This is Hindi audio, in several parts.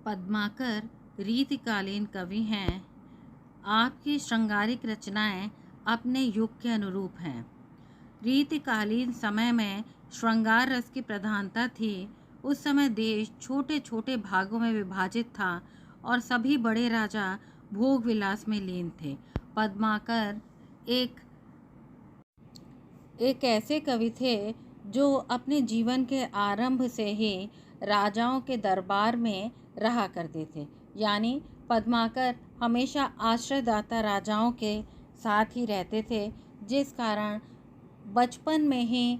पद्माकर रीतिकालीन कवि हैं। आपकी श्रृंगारिक रचनाएं अपने युग के अनुरूप हैं। रीतिकालीन समय में श्रृंगार रस की प्रधानता थी। उस समय देश छोटे छोटे भागों में विभाजित था और सभी बड़े राजा भोग विलास में लीन थे। पद्माकर एक ऐसे कवि थे जो अपने जीवन के आरंभ से ही राजाओं के दरबार में रहा करते थे। यानी पद्माकर हमेशा आश्रयदाता राजाओं के साथ ही रहते थे, जिस कारण बचपन में ही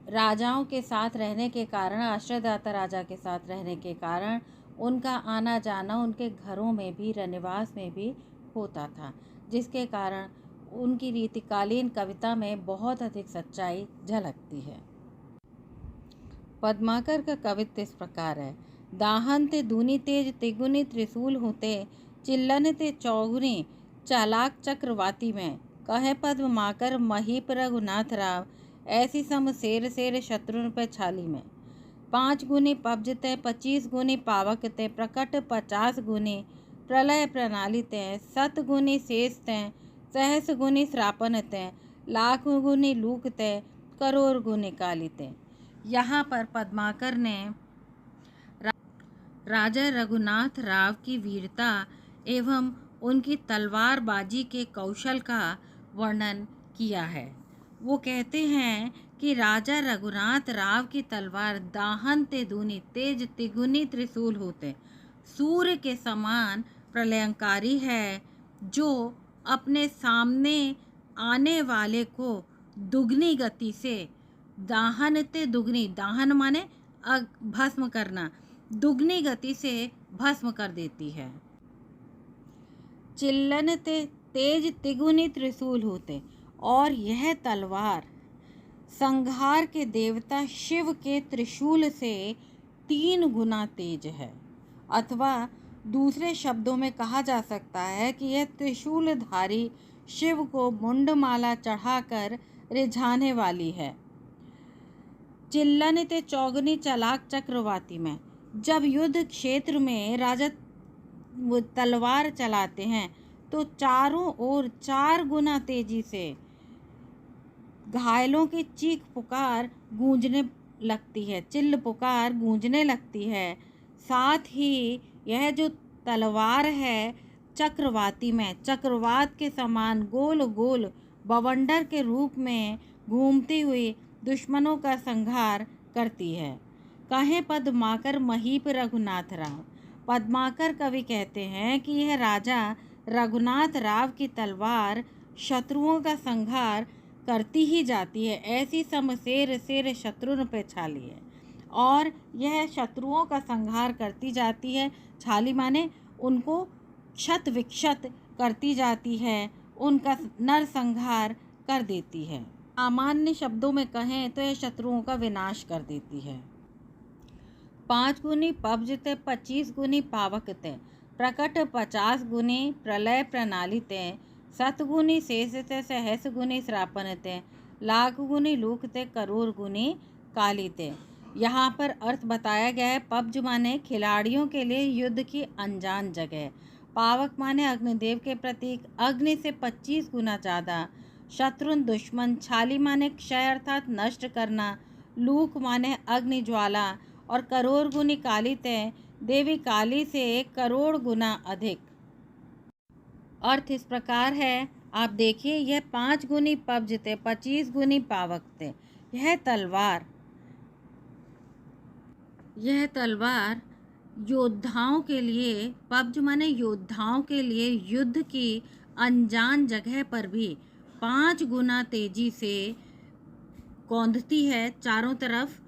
राजाओं के साथ रहने के कारण, आश्रयदाता राजा के साथ रहने के कारण उनका आना जाना उनके घरों में भी, रनिवास में भी होता था, जिसके कारण उनकी रीतिकालीन कविता में बहुत अधिक सच्चाई झलकती है। पद्माकर का कवित्व इस प्रकार है। दाहन ते दूनी तेज तिगुनी त्रिशूल होते, चिल्लन ते चौगुनी चालाक चक्रवाती में, कहे पद्माकर महीप रघुनाथ राव, ऐसी सम शेर शेर शत्रुन पे छाली में। 5 गुनी पब्ज ते 25 गुनी पावक ते, प्रकट 50 गुनी प्रलय प्रणाली ते, 7 गुनी शेष ते, सहस गुनी श्रापन ते, लाख गुनी लूक ते, करोड़ गुनी काली ते। यहाँ पर पद्माकर ने राजा रघुनाथ राव की वीरता एवं उनकी तलवारबाजी के कौशल का वर्णन किया है। वो कहते हैं कि राजा रघुनाथ राव की तलवार दाहन ते दूनी तेज तिगुनी त्रिशूल होते, सूर्य के समान प्रलयंकारी है, जो अपने सामने आने वाले को दुगनी गति से, दाहन ते दुगनी, दाहन माने भस्म करना, दुगनी गति से भस्म कर देती है। चिल्लन ते तेज तिगुनी त्रिशूल होते, और यह तलवार संहार के देवता शिव के त्रिशूल से 3 गुना तेज है। अथवा दूसरे शब्दों में कहा जा सकता है कि यह त्रिशूलधारी शिव को मुंडमाला चढ़ाकर रिझाने वाली है। चिल्लन ते चौगनी चालाक चक्रवाती में, जब युद्ध क्षेत्र में राजा तलवार चलाते हैं तो चारों ओर 4 गुना तेजी से घायलों की चीख पुकार गूंजने लगती है, चिल्ल पुकार गूंजने लगती है। साथ ही यह जो तलवार है चक्रवाती में, चक्रवात के समान गोल गोल बवंडर के रूप में घूमती हुई दुश्मनों का संहार करती है। कहें पद्माकर महीप रघुनाथ राव, पद्माकर कवि कहते हैं कि यह राजा रघुनाथ राव की तलवार शत्रुओं का संहार करती ही जाती है, ऐसी समशेर शेर शत्रुन पे छाली है। और यह शत्रुओं का संहार करती जाती है, छाली माने उनको क्षत विक्षत करती जाती है, उनका नरसंहार कर देती है। सामान्य शब्दों में कहें तो यह शत्रुओं का विनाश कर देती है। 5 गुनी पब्ज ते 25 गुनी पावक ते, प्रकट 50 गुनी प्रलय प्रणाली ते, 7 गुनी शेष ते सहस गुनी श्रापन ते, लाख गुनी लूक ते, करोड़ गुनी काली ते। यहाँ पर अर्थ बताया गया है। पब्ज माने खिलाड़ियों के लिए युद्ध की अनजान जगह, पावक माने अग्निदेव के प्रतीक, अग्नि से 25 गुना ज़्यादा, शत्रुन दुश्मन, छाली माने क्षय अर्थात नष्ट करना, लूक माने अग्नि ज्वाला, और करोड़ गुनी काली तय, देवी काली से 1 करोड़ गुना अधिक। अर्थ इस प्रकार है, आप देखिए, यह 5 गुनी पब्ज थे, 25 गुनी पावक थे। यह तलवार योद्धाओं के लिए, पब्ज माने योद्धाओं के लिए युद्ध की अनजान जगह पर भी 5 गुना तेजी से कौंधती है, चारों तरफ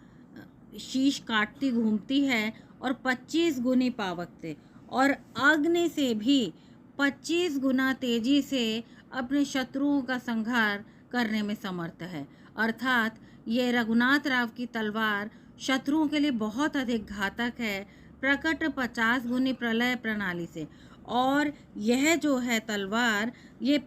शीश काटती घूमती है, और 25 गुनी पावक थे, और अग्नि से भी 25 गुना तेजी से अपने शत्रुओं का संहार करने में समर्थ है। अर्थात ये रघुनाथ राव की तलवार शत्रुओं के लिए बहुत अधिक घातक है, प्रकट 50 गुनी प्रलय प्रणाली से। और यह जो है तलवार, ये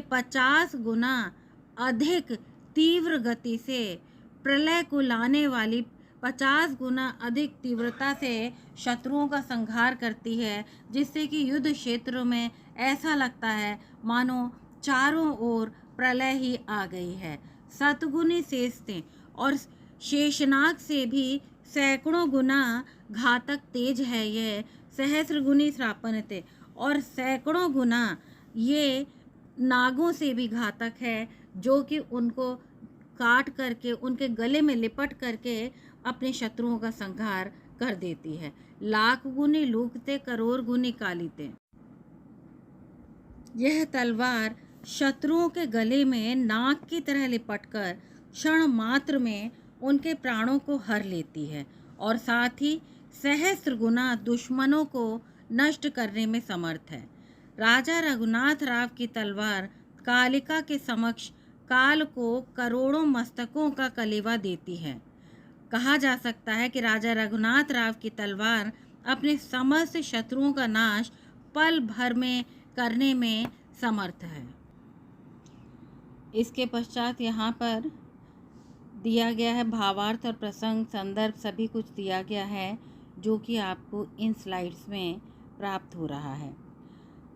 50 गुना अधिक तीव्र गति से प्रलय को लाने वाली 50 गुना अधिक तीव्रता से शत्रुओं का संहार करती है, जिससे कि युद्ध क्षेत्र में ऐसा लगता है मानो चारों ओर प्रलय ही आ गई है। सतगुनी शेषते और शेषनाग से भी सैकड़ों गुना घातक तेज है यह। सहस्रगुनी श्रापनते और सैकड़ों गुना ये नागों से भी घातक है, जो कि उनको काट करके उनके गले में लिपट करके अपने शत्रुओं का संहार कर देती है। लाख गुनी लूकते करोड़ गुनी कालीते। यह तलवार शत्रुओं के गले में नाग की तरह लिपटकर क्षण मात्र में उनके प्राणों को हर लेती है और साथ ही सहस्त्र गुना दुश्मनों को नष्ट करने में समर्थ है। राजा रघुनाथ राव की तलवार कालिका के समक्ष काल को करोड़ों मस्तकों का कलेवा देती है। कहा जा सकता है कि राजा रघुनाथ राव की तलवार अपने समस्त शत्रुओं का नाश पल भर में करने में समर्थ है। इसके पश्चात यहाँ पर दिया गया है भावार्थ और प्रसंग संदर्भ सभी कुछ दिया गया है, जो कि आपको इन स्लाइड्स में प्राप्त हो रहा है।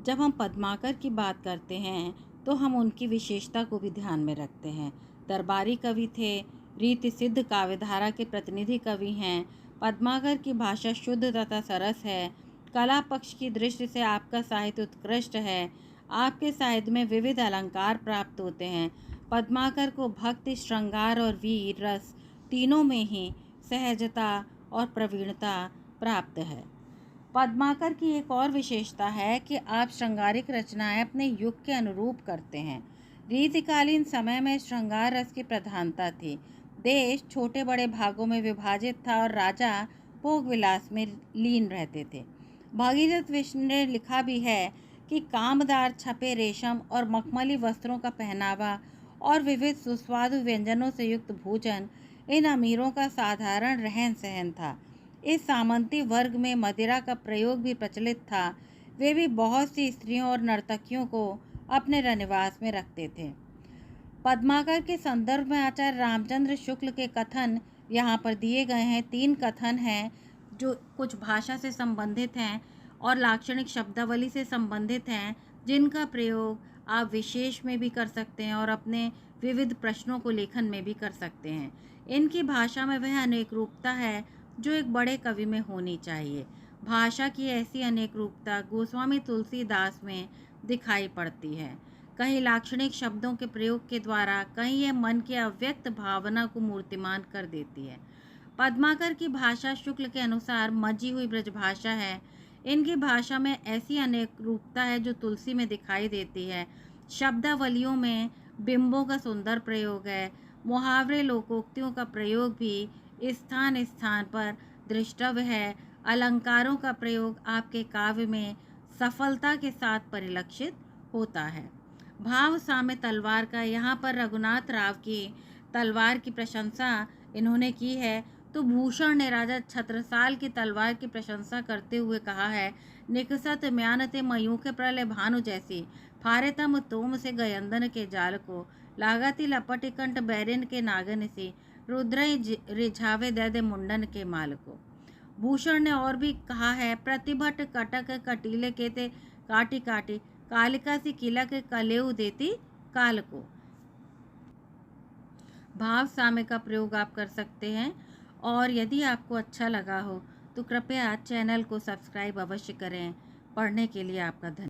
जब हम पद्माकर की बात करते हैं तो हम उनकी विशेषता को भी ध्यान में रखते हैं। दरबारी कवि थे, रीति सिद्ध काव्यधारा के प्रतिनिधि कवि हैं। पद्माकर की भाषा शुद्ध तथा सरस है। कला पक्ष की दृष्टि से आपका साहित्य उत्कृष्ट है। आपके साहित्य में विविध अलंकार प्राप्त होते हैं। पद्माकर को भक्ति, श्रृंगार और वीर रस तीनों में ही सहजता और प्रवीणता प्राप्त है। पद्माकर की एक और विशेषता है कि आप श्रृंगारिक रचनाएं अपने युग के अनुरूप करते हैं। रीतिकालीन समय में श्रृंगार रस की प्रधानता थी। देश छोटे बड़े भागों में विभाजित था और राजा भोग विलास में लीन रहते थे। भगीरथ विष्णु ने लिखा भी है कि कामदार छपे रेशम और मखमली वस्त्रों का पहनावा और विविध सुस्वादु व्यंजनों से युक्त भोजन इन अमीरों का साधारण रहन सहन था। इस सामंती वर्ग में मदिरा का प्रयोग भी प्रचलित था। वे भी बहुत सी स्त्रियों और नर्तकियों को अपने रनिवास में रखते थे। पद्माकर के संदर्भ में आचार्य रामचंद्र शुक्ल के कथन यहाँ पर दिए गए हैं। 3 कथन हैं जो कुछ भाषा से संबंधित हैं और लाक्षणिक शब्दावली से संबंधित हैं, जिनका प्रयोग आप विशेष में भी कर सकते हैं और अपने विविध प्रश्नों को लेखन में भी कर सकते हैं। इनकी भाषा में वह अनेक रूपता है जो एक बड़े कवि में होनी चाहिए। भाषा की ऐसी अनेक रूपता गोस्वामी तुलसीदास में दिखाई पड़ती है। कहीं लाक्षणिक शब्दों के प्रयोग के द्वारा, कहीं यह मन की अव्यक्त भावना को मूर्तिमान कर देती है। पद्माकर की भाषा शुक्ल के अनुसार मजी हुई ब्रजभाषा है। इनकी भाषा में ऐसी अनेक रूपता है जो तुलसी में दिखाई देती है। शब्दावलियों में बिंबों का सुंदर प्रयोग है। मुहावरे लोकोक्तियों का प्रयोग भी स्थान स्थान पर दृष्टव्य है। अलंकारों का प्रयोग आपके काव्य में सफलता के साथ परिलक्षित होता है। भाव साम्य तलवार का यहाँ पर रघुनाथ राव की तलवार की प्रशंसा इन्होंने की है, तो भूषण ने राजा छत्रसाल की तलवार की प्रशंसा करते हुए कहा है, निकसत म्यानते मयूख प्रलय भानु जैसी, फारे तम तोम से गयंदन के जाल को, लागती लपटी कंठ बैरिन के नागन सी, रुद्र रिझावे दे मुंडन के माल को। भूषण ने और भी कहा है, प्रतिभट कटक कटीले के ते काटी काटी, कालिका सी किला के कलेऊ देती काल को। भाव साम्य का प्रयोग आप कर सकते हैं और यदि आपको अच्छा लगा हो तो कृपया चैनल को सब्सक्राइब अवश्य करें। पढ़ने के लिए आपका धन्यवाद।